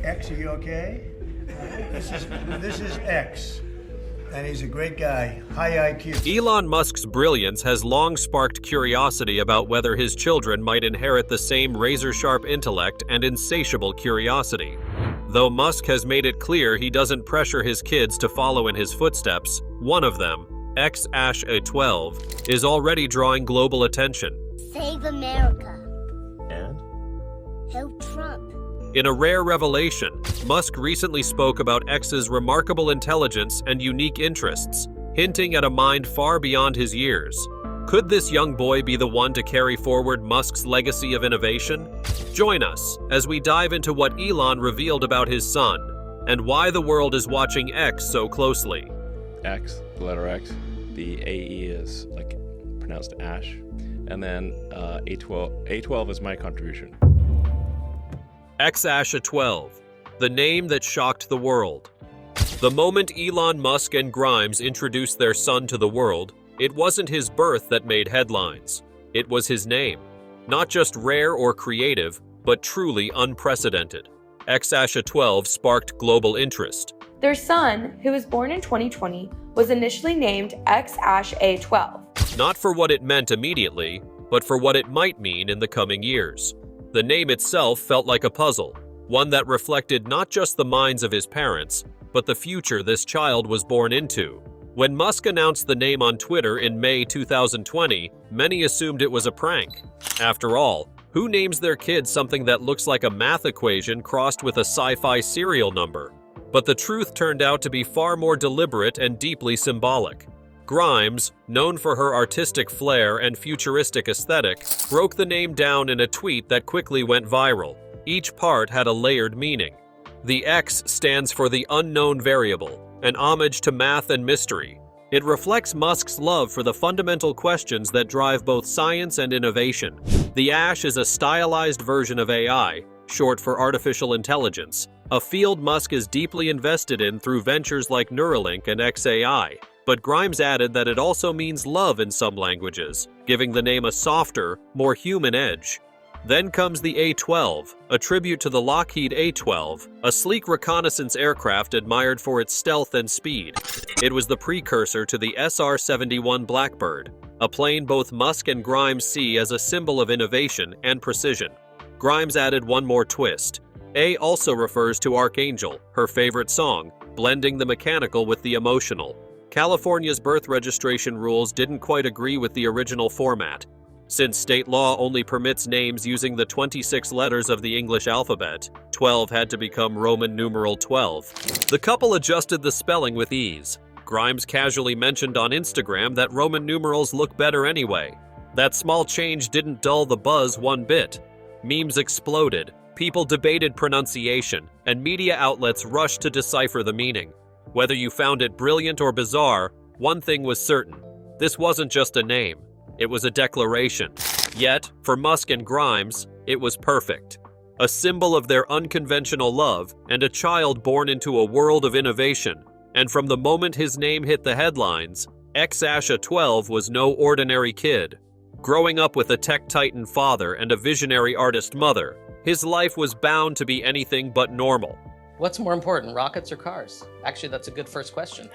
X, are you okay? This is X, and he's a great guy, high IQ. Elon Musk's brilliance has long sparked curiosity about whether his children might inherit the same razor-sharp intellect and insatiable curiosity. Though Musk has made it clear he doesn't pressure his kids to follow in his footsteps, one of them, A-12, is already drawing global attention. Save America. And? Help Trump. In a rare revelation, Musk recently spoke about X's remarkable intelligence and unique interests, hinting at a mind far beyond his years. Could this young boy be the one to carry forward Musk's legacy of innovation? Join us as we dive into what Elon revealed about his son, and why the world is watching X so closely. X, the letter X. The A-E is like pronounced ash. And then A-12 is my contribution. A-12, the name that shocked the world. The moment Elon Musk and Grimes introduced their son to the world, it wasn't his birth that made headlines. It was his name. Not just rare or creative, but truly unprecedented. A-12 sparked global interest. Their son, who was born in 2020, was initially named A-12. Not for what it meant immediately, but for what it might mean in the coming years. The name itself felt like a puzzle, one that reflected not just the minds of his parents, but the future this child was born into. When Musk announced the name on Twitter in May 2020, many assumed it was a prank. After all, who names their kid something that looks like a math equation crossed with a sci-fi serial number? But the truth turned out to be far more deliberate and deeply symbolic. Grimes, known for her artistic flair and futuristic aesthetic, broke the name down in a tweet that quickly went viral. Each part had a layered meaning. The X stands for the unknown variable, an homage to math and mystery. It reflects Musk's love for the fundamental questions that drive both science and innovation. The Ash is a stylized version of AI, short for artificial intelligence, a field Musk is deeply invested in through ventures like Neuralink and a-xii. But Grimes added that it also means love in some languages, giving the name a softer, more human edge. Then comes the A-12, a tribute to the Lockheed A-12, a sleek reconnaissance aircraft admired for its stealth and speed. It was the precursor to the SR-71 Blackbird, a plane both Musk and Grimes see as a symbol of innovation and precision. Grimes added one more twist. A also refers to Archangel, her favorite song, blending the mechanical with the emotional. California's birth registration rules didn't quite agree with the original format. Since state law only permits names using the 26 letters of the English alphabet, 12 had to become Roman numeral 12. The couple adjusted the spelling with ease. Grimes casually mentioned on Instagram that Roman numerals look better anyway. That small change didn't dull the buzz one bit. Memes exploded, people debated pronunciation, and media outlets rushed to decipher the meaning. Whether you found it brilliant or bizarre, one thing was certain. This wasn't just a name. It was a declaration. Yet, for Musk and Grimes, it was perfect. A symbol of their unconventional love and a child born into a world of innovation. And from the moment his name hit the headlines, A-12 was no ordinary kid. Growing up with a tech titan father and a visionary artist mother, his life was bound to be anything but normal. What's more important, rockets or cars? Actually, that's a good first question.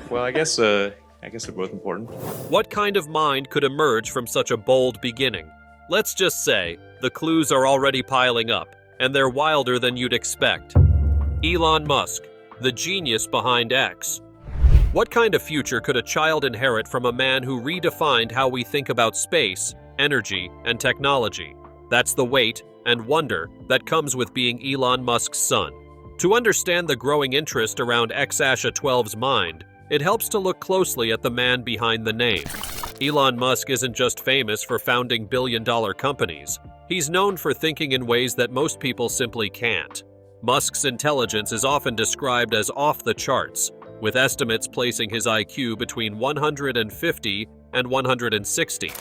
Well, I guess they're both important. What kind of mind could emerge from such a bold beginning? Let's just say, the clues are already piling up, and they're wilder than you'd expect. Elon Musk, the genius behind X. What kind of future could a child inherit from a man who redefined how we think about space, energy, and technology? That's the weight and wonder that comes with being Elon Musk's son. To understand the growing interest around X-12's mind, it helps to look closely at the man behind the name. Elon Musk isn't just famous for founding billion-dollar companies. He's known for thinking in ways that most people simply can't. Musk's intelligence is often described as off the charts, with estimates placing his IQ between 150 and 160.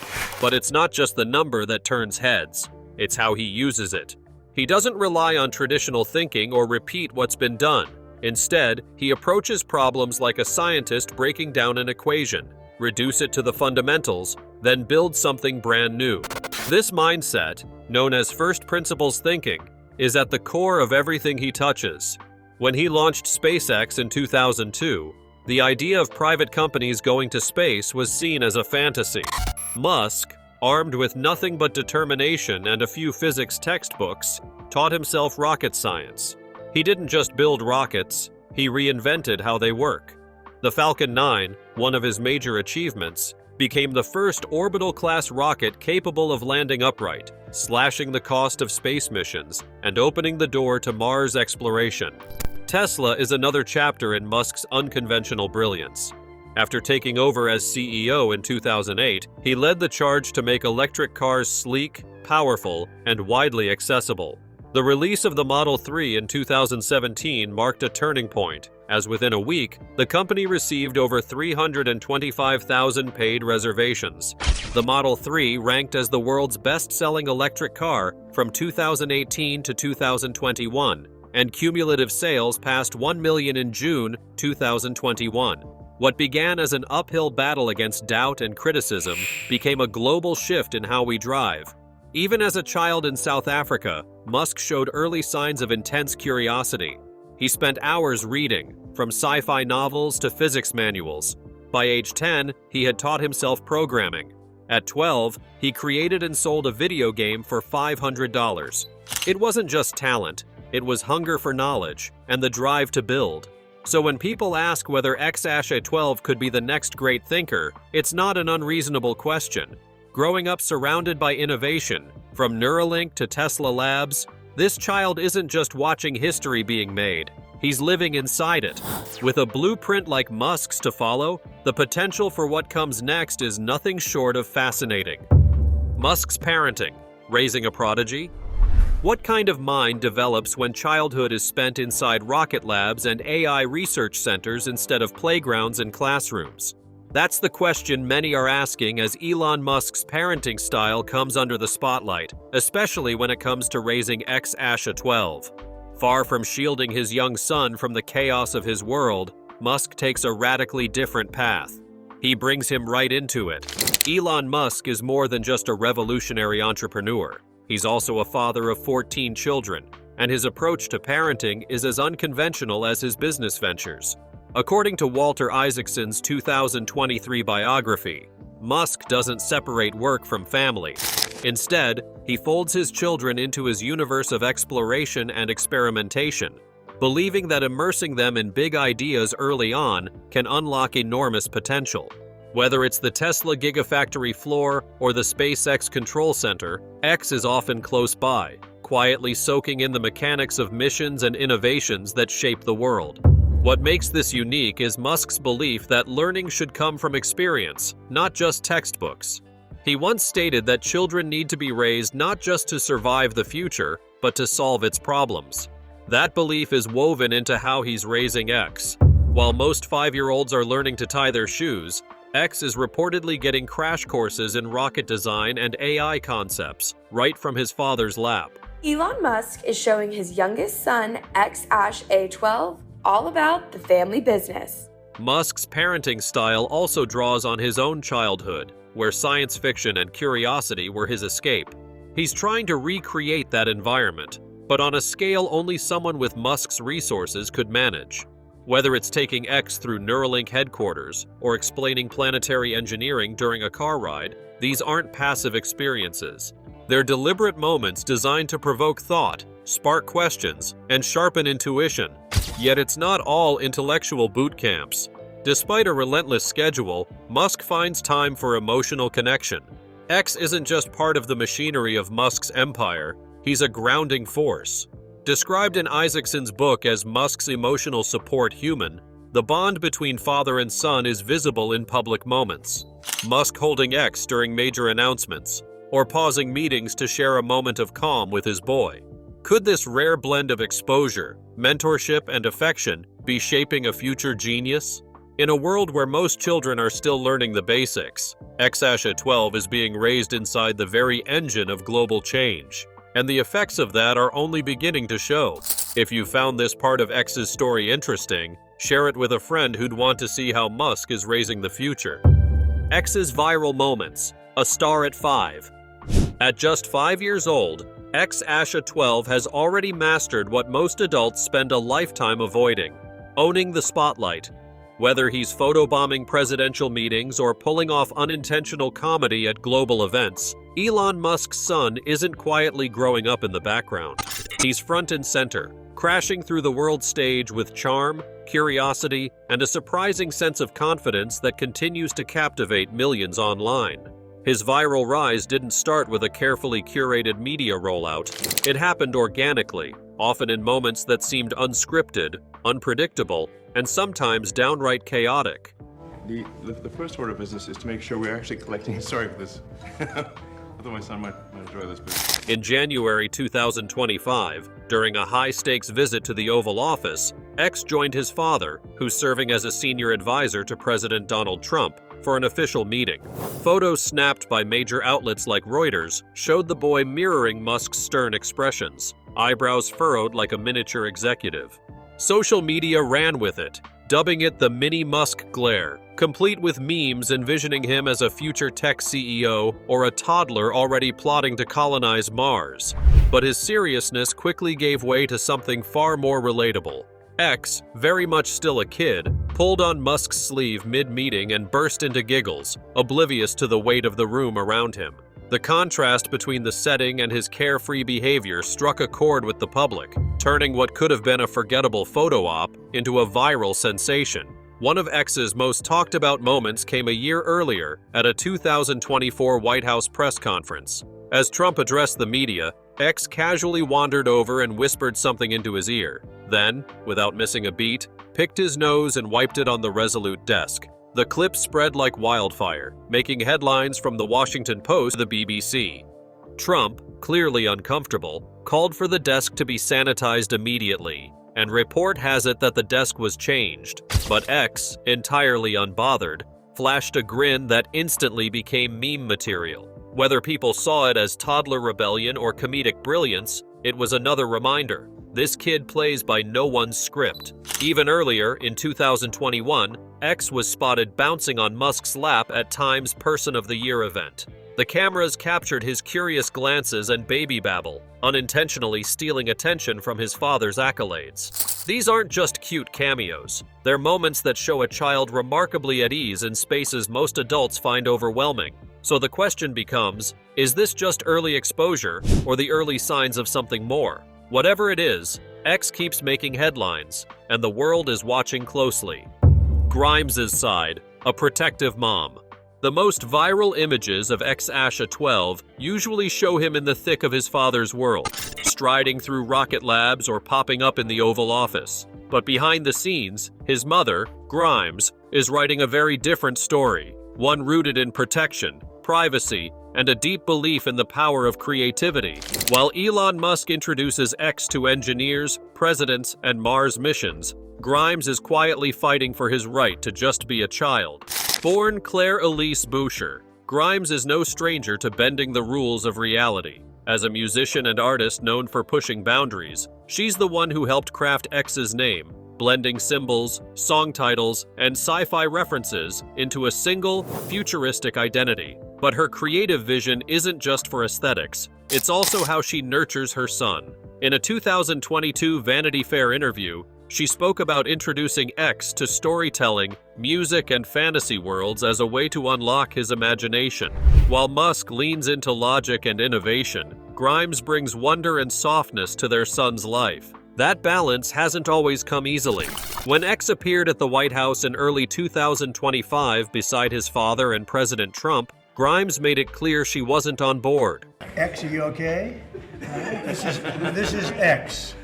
But it's not just the number that turns heads. It's how he uses it. He doesn't rely on traditional thinking or repeat what's been done. Instead, he approaches problems like a scientist breaking down an equation, reduce it to the fundamentals, then build something brand new. This mindset, known as first principles thinking, is at the core of everything he touches. When he launched SpaceX in 2002, the idea of private companies going to space was seen as a fantasy. Musk, armed with nothing but determination and a few physics textbooks, taught himself rocket science. He didn't just build rockets, he reinvented how they work. The Falcon 9, one of his major achievements, became the first orbital-class rocket capable of landing upright, slashing the cost of space missions and opening the door to Mars exploration. Tesla is another chapter in Musk's unconventional brilliance. After taking over as CEO in 2008, he led the charge to make electric cars sleek, powerful, and widely accessible. The release of the Model 3 in 2017 marked a turning point, as within a week, the company received over 325,000 paid reservations. The Model 3 ranked as the world's best-selling electric car from 2018 to 2021, and cumulative sales passed 1 million in June 2021. What began as an uphill battle against doubt and criticism became a global shift in how we drive. Even as a child in South Africa, Musk showed early signs of intense curiosity. He spent hours reading, from sci-fi novels to physics manuals. By age 10, he had taught himself programming. At 12, he created and sold a video game for $500. It wasn't just talent, it was hunger for knowledge and the drive to build. So when people ask whether A-12 could be the next great thinker, it's not an unreasonable question. Growing up surrounded by innovation, from Neuralink to Tesla Labs, this child isn't just watching history being made, he's living inside it. With a blueprint like Musk's to follow, the potential for what comes next is nothing short of fascinating. Musk's parenting, raising a prodigy? What kind of mind develops when childhood is spent inside rocket labs and AI research centers instead of playgrounds and classrooms? That's the question many are asking as Elon Musk's parenting style comes under the spotlight, especially when it comes to raising A-12. Far from shielding his young son from the chaos of his world, Musk takes a radically different path. He brings him right into it. Elon Musk is more than just a revolutionary entrepreneur. He's also a father of 14 children, and his approach to parenting is as unconventional as his business ventures. According to Walter Isaacson's 2023 biography, Musk doesn't separate work from family. Instead, he folds his children into his universe of exploration and experimentation, believing that immersing them in big ideas early on can unlock enormous potential. Whether it's the Tesla Gigafactory floor or the SpaceX Control Center, X is often close by, quietly soaking in the mechanics of missions and innovations that shape the world. What makes this unique is Musk's belief that learning should come from experience, not just textbooks. He once stated that children need to be raised not just to survive the future, but to solve its problems. That belief is woven into how he's raising X. While most 5-year-olds are learning to tie their shoes, X is reportedly getting crash courses in rocket design and AI concepts right from his father's lap. Elon Musk is showing his youngest son, A-12, all about the family business. Musk's parenting style also draws on his own childhood, where science fiction and curiosity were his escape. He's trying to recreate that environment, but on a scale only someone with Musk's resources could manage. Whether it's taking X through Neuralink headquarters or explaining planetary engineering during a car ride, these aren't passive experiences. They're deliberate moments designed to provoke thought, spark questions, and sharpen intuition. Yet it's not all intellectual boot camps. Despite a relentless schedule, Musk finds time for emotional connection. X isn't just part of the machinery of Musk's empire, he's a grounding force. Described in Isaacson's book as Musk's emotional support human, the bond between father and son is visible in public moments. Musk holding X during major announcements, or pausing meetings to share a moment of calm with his boy. Could this rare blend of exposure, mentorship, and affection be shaping a future genius? In a world where most children are still learning the basics, X-12 is being raised inside the very engine of global change. And the effects of that are only beginning to show. If you found this part of X's story interesting, share it with a friend who'd want to see how Musk is raising the future. X's viral moments, a star at 5. At just 5 years old, A-xii has already mastered what most adults spend a lifetime avoiding: owning the spotlight. Whether he's photobombing presidential meetings or pulling off unintentional comedy at global events, Elon Musk's son isn't quietly growing up in the background. He's front and center, crashing through the world stage with charm, curiosity, and a surprising sense of confidence that continues to captivate millions online. His viral rise didn't start with a carefully curated media rollout. It happened organically, often in moments that seemed unscripted, unpredictable, and sometimes downright chaotic. The first order of business is to make sure we're actually collecting. Sorry for this. I thought my son might enjoy this bit. In January 2025, during a high-stakes visit to the Oval Office, X joined his father, who's serving as a senior advisor to President Donald Trump, for an official meeting. Photos snapped by major outlets like Reuters showed the boy mirroring Musk's stern expressions, eyebrows furrowed like a miniature executive. Social media ran with it, dubbing it the mini Musk glare, complete with memes envisioning him as a future tech CEO or a toddler already plotting to colonize Mars. But his seriousness quickly gave way to something far more relatable. X, very much still a kid, pulled on Musk's sleeve mid-meeting and burst into giggles, oblivious to the weight of the room around him. The contrast between the setting and his carefree behavior struck a chord with the public, turning what could have been a forgettable photo op into a viral sensation. One of X's most talked about moments came a year earlier at a 2024 White House press conference. As Trump addressed the media, X casually wandered over and whispered something into his ear. Then, without missing a beat, picked his nose and wiped it on the Resolute desk. The clip spread like wildfire, making headlines from the Washington Post to the BBC. Trump, clearly uncomfortable, called for the desk to be sanitized immediately, and report has it that the desk was changed. But X, entirely unbothered, flashed a grin that instantly became meme material. Whether people saw it as toddler rebellion or comedic brilliance, it was another reminder. This kid plays by no one's script. Even earlier, in 2021, X was spotted bouncing on Musk's lap at Time's Person of the Year event. The cameras captured his curious glances and baby babble, unintentionally stealing attention from his father's accolades. These aren't just cute cameos. They're moments that show a child remarkably at ease in spaces most adults find overwhelming. So the question becomes, is this just early exposure or the early signs of something more? Whatever it is, X keeps making headlines, and the world is watching closely. Grimes' side, a protective mom. The most viral images of A-xii usually show him in the thick of his father's world, striding through rocket labs or popping up in the Oval Office. But behind the scenes, his mother, Grimes, is writing a very different story, one rooted in protection, privacy, and a deep belief in the power of creativity. While Elon Musk introduces X to engineers, presidents, and Mars missions, Grimes is quietly fighting for his right to just be a child. Born Claire Elise Boucher, Grimes is no stranger to bending the rules of reality. As a musician and artist known for pushing boundaries, she's the one who helped craft X's name, blending symbols, song titles, and sci-fi references into a single, futuristic identity. But her creative vision isn't just for aesthetics, it's also how she nurtures her son. In a 2022 Vanity Fair interview, she spoke about introducing X to storytelling, music, and fantasy worlds as a way to unlock his imagination. While Musk leans into logic and innovation, Grimes brings wonder and softness to their son's life. That balance hasn't always come easily. When X appeared at the White House in early 2025 beside his father and President Trump, Grimes made it clear she wasn't on board. X, are you okay? This is X,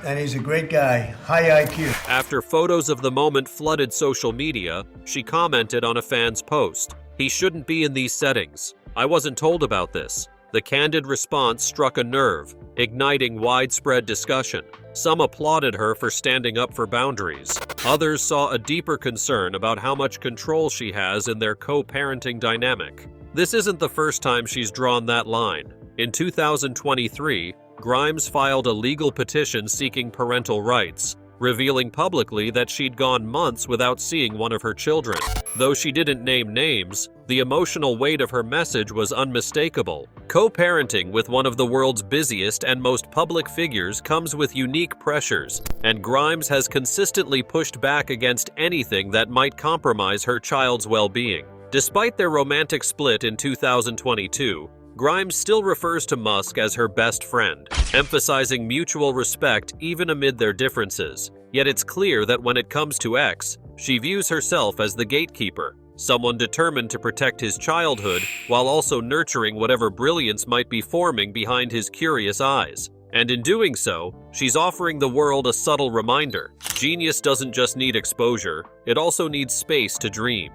and he's a great guy, high IQ. After photos of the moment flooded social media, she commented on a fan's post, "He shouldn't be in these settings. I wasn't told about this." The candid response struck a nerve, igniting widespread discussion. Some applauded her for standing up for boundaries. Others saw a deeper concern about how much control she has in their co-parenting dynamic. This isn't the first time she's drawn that line. In 2023, Grimes filed a legal petition seeking parental rights, revealing publicly that she'd gone months without seeing one of her children. Though she didn't name names, the emotional weight of her message was unmistakable. Co-parenting with one of the world's busiest and most public figures comes with unique pressures, and Grimes has consistently pushed back against anything that might compromise her child's well-being. Despite their romantic split in 2022, Grimes still refers to Musk as her best friend, emphasizing mutual respect even amid their differences. Yet it's clear that when it comes to X, she views herself as the gatekeeper, someone determined to protect his childhood while also nurturing whatever brilliance might be forming behind his curious eyes. And in doing so, she's offering the world a subtle reminder: genius doesn't just need exposure, it also needs space to dream.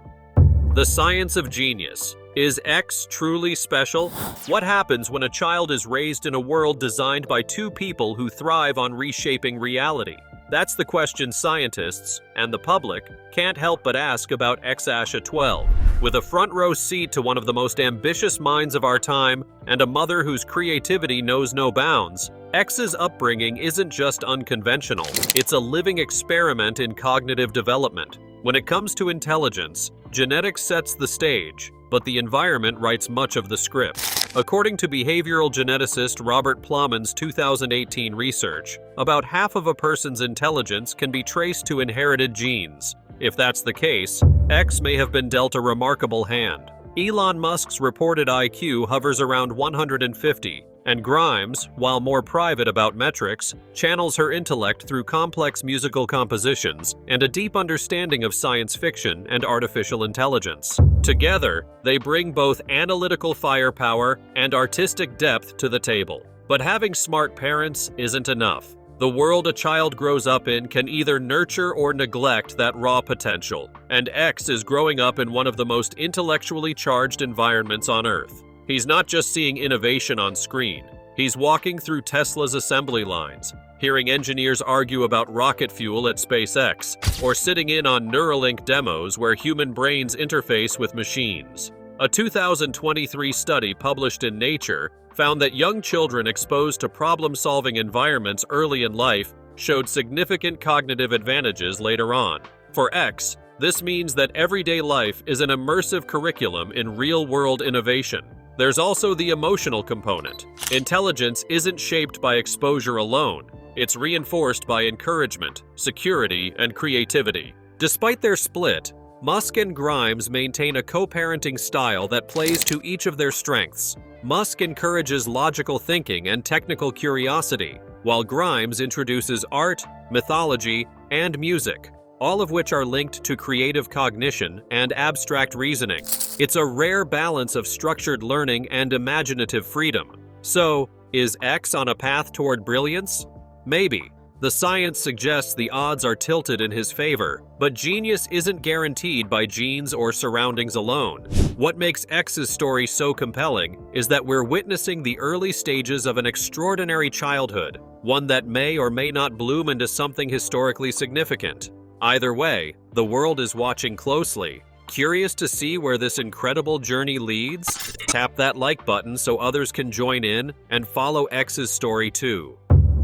The science of genius. Is X truly special? What happens when a child is raised in a world designed by two people who thrive on reshaping reality? That's the question scientists, and the public, can't help but ask about A-12. With a front-row seat to one of the most ambitious minds of our time, and a mother whose creativity knows no bounds, X's upbringing isn't just unconventional, it's a living experiment in cognitive development. When it comes to intelligence, genetics sets the stage, but the environment writes much of the script. According to behavioral geneticist Robert Plowman's 2018 research, about half of a person's intelligence can be traced to inherited genes. If that's the case, X may have been dealt a remarkable hand. Elon Musk's reported IQ hovers around 150, and Grimes, while more private about metrics, channels her intellect through complex musical compositions and a deep understanding of science fiction and artificial intelligence. Together, they bring both analytical firepower and artistic depth to the table. But having smart parents isn't enough. The world a child grows up in can either nurture or neglect that raw potential, and X is growing up in one of the most intellectually charged environments on Earth. He's not just seeing innovation on screen, he's walking through Tesla's assembly lines, hearing engineers argue about rocket fuel at SpaceX, or sitting in on Neuralink demos where human brains interface with machines. A 2023 study published in Nature found that young children exposed to problem-solving environments early in life showed significant cognitive advantages later on. For X, this means that everyday life is an immersive curriculum in real-world innovation. There's also the emotional component. Intelligence isn't shaped by exposure alone. It's reinforced by encouragement, security, and creativity. Despite their split, Musk and Grimes maintain a co-parenting style that plays to each of their strengths. Musk encourages logical thinking and technical curiosity, while Grimes introduces art, mythology, and music, all of which are linked to creative cognition and abstract reasoning. It's a rare balance of structured learning and imaginative freedom. So, is X on a path toward brilliance? Maybe. The science suggests the odds are tilted in his favor, but genius isn't guaranteed by genes or surroundings alone. What makes X's story so compelling is that we're witnessing the early stages of an extraordinary childhood, one that may or may not bloom into something historically significant. Either way, the world is watching closely. Curious to see where this incredible journey leads? Tap that like button so others can join in and follow X's story too.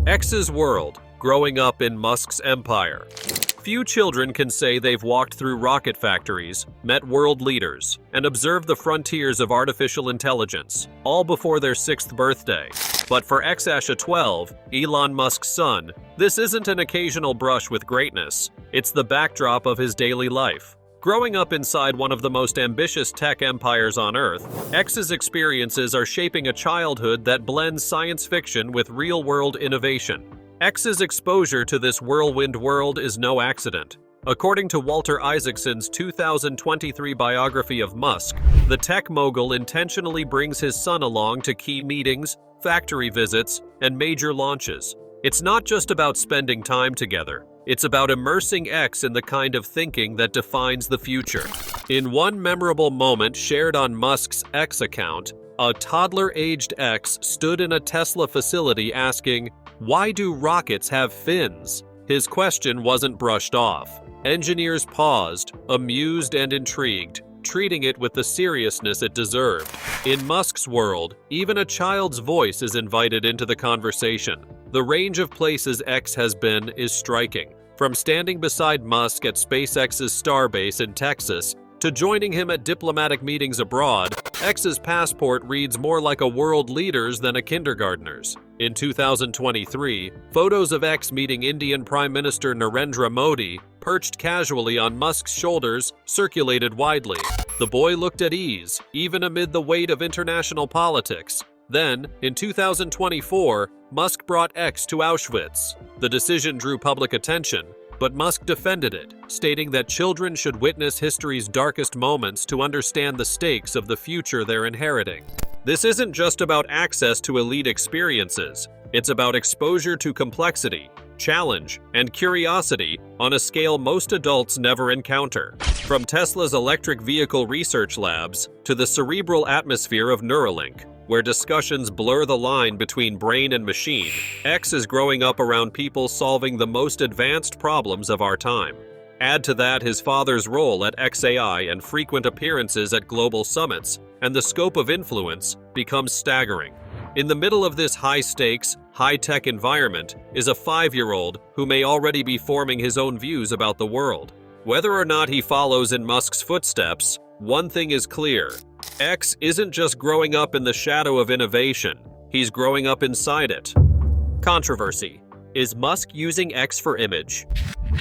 X's world. Growing up in Musk's empire. Few children can say they've walked through rocket factories, met world leaders, and observed the frontiers of artificial intelligence, all before their 6th birthday. But for A-12, Elon Musk's son, this isn't an occasional brush with greatness. It's the backdrop of his daily life. Growing up inside one of the most ambitious tech empires on Earth, X's experiences are shaping a childhood that blends science fiction with real-world innovation. X's exposure to this whirlwind world is no accident. According to Walter Isaacson's 2023 biography of Musk, the tech mogul intentionally brings his son along to key meetings, factory visits, and major launches. It's not just about spending time together. It's about immersing X in the kind of thinking that defines the future. In one memorable moment shared on Musk's X account, a toddler-aged X stood in a Tesla facility asking, "Why do rockets have fins?" His question wasn't brushed off. Engineers paused, amused and intrigued, treating it with the seriousness it deserved. In Musk's world, even a child's voice is invited into the conversation. The range of places X has been is striking. From standing beside Musk at SpaceX's Starbase in Texas to joining him at diplomatic meetings abroad, X's passport reads more like a world leader's than a kindergartner's. In 2023, photos of X meeting Indian Prime Minister Narendra Modi, perched casually on Musk's shoulders, circulated widely. The boy looked at ease, even amid the weight of international politics. Then, in 2024, Musk brought X to Auschwitz. The decision drew public attention, but Musk defended it, stating that children should witness history's darkest moments to understand the stakes of the future they're inheriting. This isn't just about access to elite experiences, it's about exposure to complexity, challenge, and curiosity on a scale most adults never encounter. From Tesla's electric vehicle research labs to the cerebral atmosphere of Neuralink, where discussions blur the line between brain and machine, X is growing up around people solving the most advanced problems of our time. Add to that his father's role at a-xii and frequent appearances at global summits, and the scope of influence becomes staggering. In the middle of this high-stakes, high-tech environment is a 5-year-old who may already be forming his own views about the world. Whether or not he follows in Musk's footsteps, one thing is clear. X isn't just growing up in the shadow of innovation, he's growing up inside it. Controversy. Is Musk using X for image?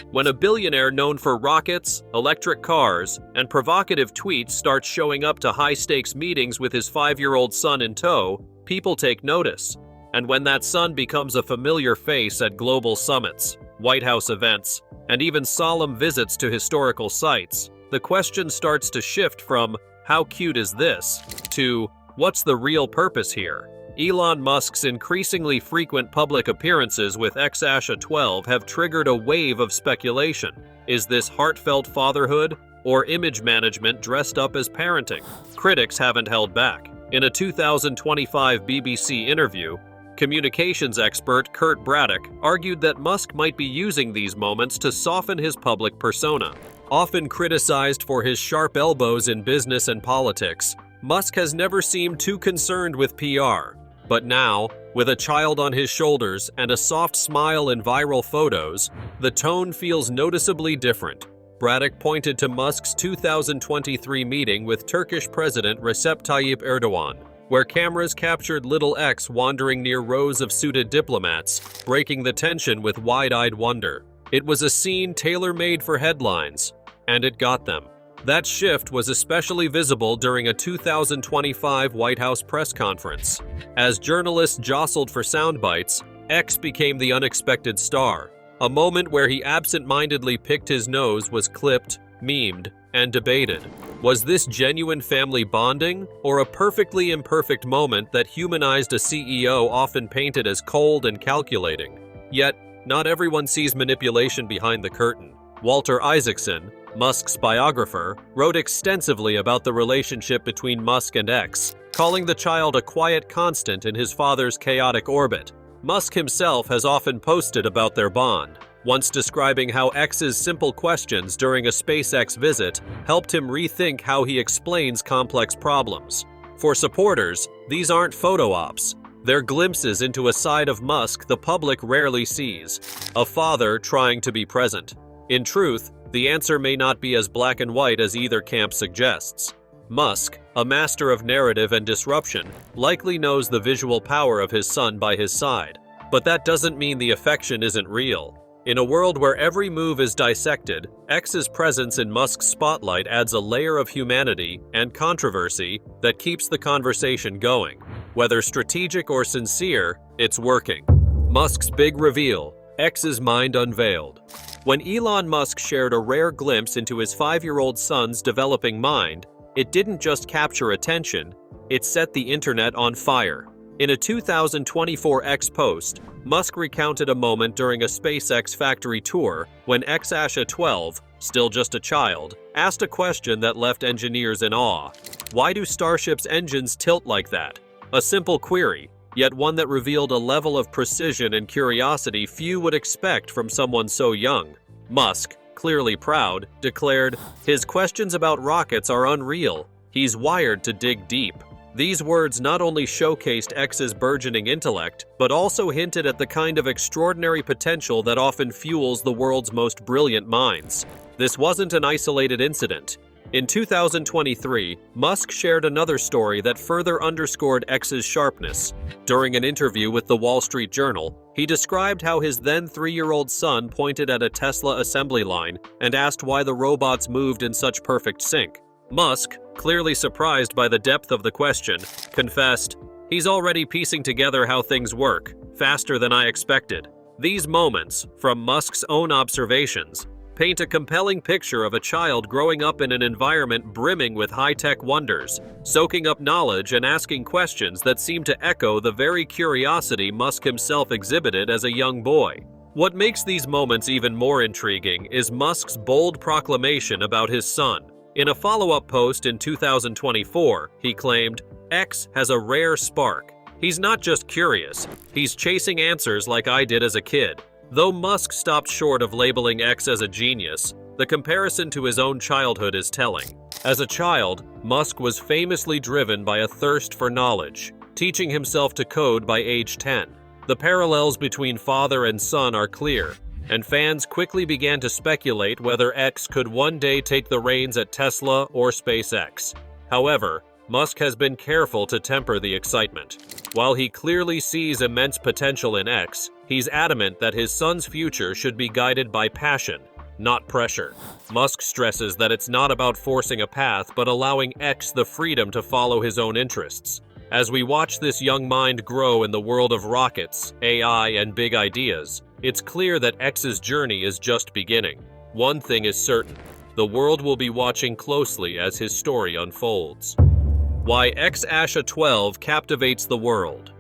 When a billionaire known for rockets, electric cars, and provocative tweets starts showing up to high-stakes meetings with his 5-year-old son in tow, people take notice. And when that son becomes a familiar face at global summits, White House events, and even solemn visits to historical sites, the question starts to shift from, "How cute is this?" to, "What's the real purpose here?" Elon Musk's increasingly frequent public appearances with A-12 have triggered a wave of speculation. Is this heartfelt fatherhood, or image management dressed up as parenting? Critics haven't held back. In a 2025 BBC interview, communications expert Kurt Braddock argued that Musk might be using these moments to soften his public persona. Often criticized for his sharp elbows in business and politics, Musk has never seemed too concerned with PR. But now, with a child on his shoulders and a soft smile in viral photos, the tone feels noticeably different. Braddock pointed to Musk's 2023 meeting with Turkish President Recep Tayyip Erdogan, where cameras captured little X wandering near rows of suited diplomats, breaking the tension with wide-eyed wonder. It was a scene tailor-made for headlines, and it got them. That shift was especially visible during a 2025 White House press conference. As journalists jostled for sound bites, X became the unexpected star. A moment where he absent-mindedly picked his nose was clipped, memed, and debated. Was this genuine family bonding, or a perfectly imperfect moment that humanized a CEO often painted as cold and calculating? Yet, not everyone sees manipulation behind the curtain. Walter Isaacson, Musk's biographer, wrote extensively about the relationship between Musk and X, calling the child a quiet constant in his father's chaotic orbit. Musk himself has often posted about their bond, once describing how X's simple questions during a SpaceX visit helped him rethink how he explains complex problems. For supporters, these aren't photo ops. They're glimpses into a side of Musk the public rarely sees, a father trying to be present. In truth, the answer may not be as black and white as either camp suggests. Musk, a master of narrative and disruption, likely knows the visual power of his son by his side. But that doesn't mean the affection isn't real. In a world where every move is dissected, X's presence in Musk's spotlight adds a layer of humanity and controversy that keeps the conversation going. Whether strategic or sincere, it's working. Musk's Big Reveal, X's mind unveiled. When Elon Musk shared a rare glimpse into his 5-year-old son's developing mind, it didn't just capture attention, it set the internet on fire. In a 2024 X post, Musk recounted a moment during a SpaceX factory tour when A-12, still just a child, asked a question that left engineers in awe. Why do Starship's engines tilt like that? A simple query, yet one that revealed a level of precision and curiosity few would expect from someone so young. Musk, clearly proud, declared, "His questions about rockets are unreal. He's wired to dig deep." These words not only showcased X's burgeoning intellect, but also hinted at the kind of extraordinary potential that often fuels the world's most brilliant minds. This wasn't an isolated incident. In 2023, Musk shared another story that further underscored X's sharpness. During an interview with the Wall Street Journal, he described how his then 3-year-old son pointed at a Tesla assembly line and asked why the robots moved in such perfect sync. Musk, clearly surprised by the depth of the question, confessed, "He's already piecing together how things work, faster than I expected." These moments, from Musk's own observations, paint a compelling picture of a child growing up in an environment brimming with high-tech wonders, soaking up knowledge and asking questions that seem to echo the very curiosity Musk himself exhibited as a young boy. What makes these moments even more intriguing is Musk's bold proclamation about his son. In a follow-up post in 2024, he claimed, "X has a rare spark. He's not just curious, he's chasing answers like I did as a kid." Though Musk stopped short of labeling X as a genius, the comparison to his own childhood is telling. As a child, Musk was famously driven by a thirst for knowledge, teaching himself to code by age 10. The parallels between father and son are clear, and fans quickly began to speculate whether X could one day take the reins at Tesla or SpaceX. However, Musk has been careful to temper the excitement. While he clearly sees immense potential in X, he's adamant that his son's future should be guided by passion, not pressure. Musk stresses that it's not about forcing a path but allowing X the freedom to follow his own interests. As we watch this young mind grow in the world of rockets, AI, and big ideas, it's clear that X's journey is just beginning. One thing is certain: the world will be watching closely as his story unfolds. Why A-xii captivates the world.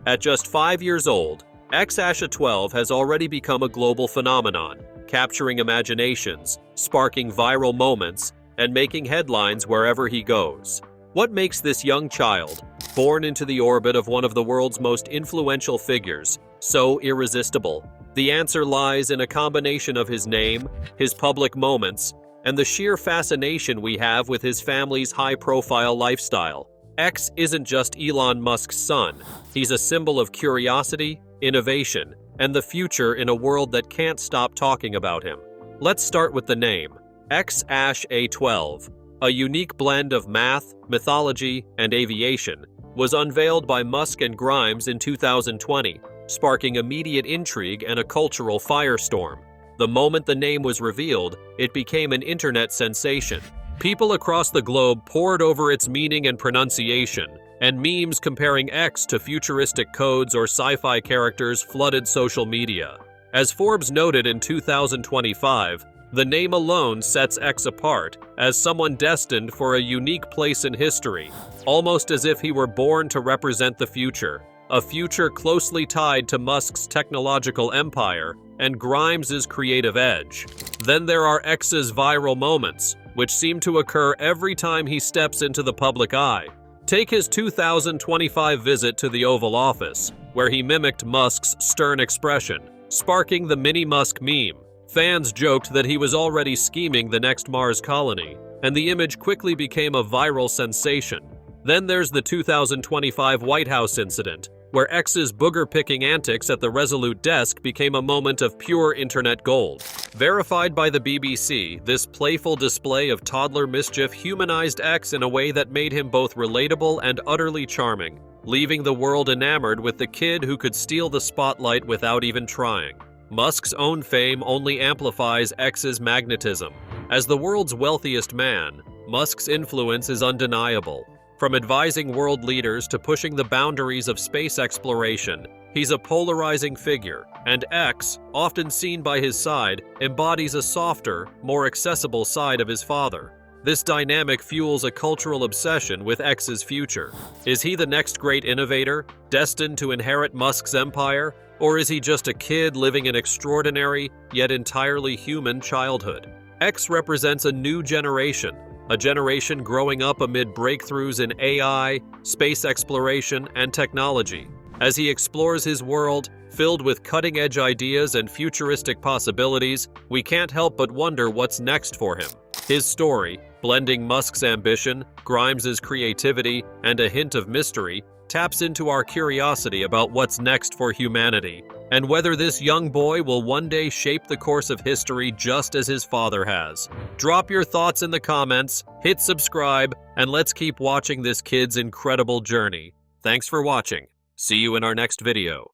At just 5 years old, A-xii has already become a global phenomenon, capturing imaginations, sparking viral moments, and making headlines wherever he goes. What makes this young child, born into the orbit of one of the world's most influential figures, so irresistible? The answer lies in a combination of his name, his public moments, and the sheer fascination we have with his family's high-profile lifestyle. X isn't just Elon Musk's son. He's a symbol of curiosity, innovation, and the future in a world that can't stop talking about him. Let's start with the name, A-12. A unique blend of math, mythology, and aviation, was unveiled by Musk and Grimes in 2020, sparking immediate intrigue and a cultural firestorm. The moment the name was revealed, it became an internet sensation. People across the globe pored over its meaning and pronunciation, and memes comparing X to futuristic codes or sci-fi characters flooded social media. As Forbes noted in 2025, the name alone sets X apart as someone destined for a unique place in history, almost as if he were born to represent the future. A future closely tied to Musk's technological empire and Grimes' creative edge. Then there are X's viral moments, which seem to occur every time he steps into the public eye. Take his 2025 visit to the Oval Office, where he mimicked Musk's stern expression, sparking the Mini Musk meme. Fans joked that he was already scheming the next Mars colony, and the image quickly became a viral sensation. Then there's the 2025 White House incident, where X's booger-picking antics at the Resolute desk became a moment of pure internet gold. Verified by the BBC, this playful display of toddler mischief humanized X in a way that made him both relatable and utterly charming, leaving the world enamored with the kid who could steal the spotlight without even trying. Musk's own fame only amplifies X's magnetism. As the world's wealthiest man, Musk's influence is undeniable. From advising world leaders to pushing the boundaries of space exploration, he's a polarizing figure, and X, often seen by his side, embodies a softer, more accessible side of his father. This dynamic fuels a cultural obsession with X's future. Is he the next great innovator, destined to inherit Musk's empire, or is he just a kid living an extraordinary, yet entirely human childhood? X represents a new generation, a generation growing up amid breakthroughs in AI, space exploration, and technology. As he explores his world, filled with cutting-edge ideas and futuristic possibilities, we can't help but wonder what's next for him. His story, Blending Musk's ambition, Grimes's creativity, and a hint of mystery taps into our curiosity about what's next for humanity, and whether this young boy will one day shape the course of history just as his father has. Drop your thoughts in the comments, hit subscribe, and let's keep watching this kid's incredible journey. Thanks for watching. See you in our next video.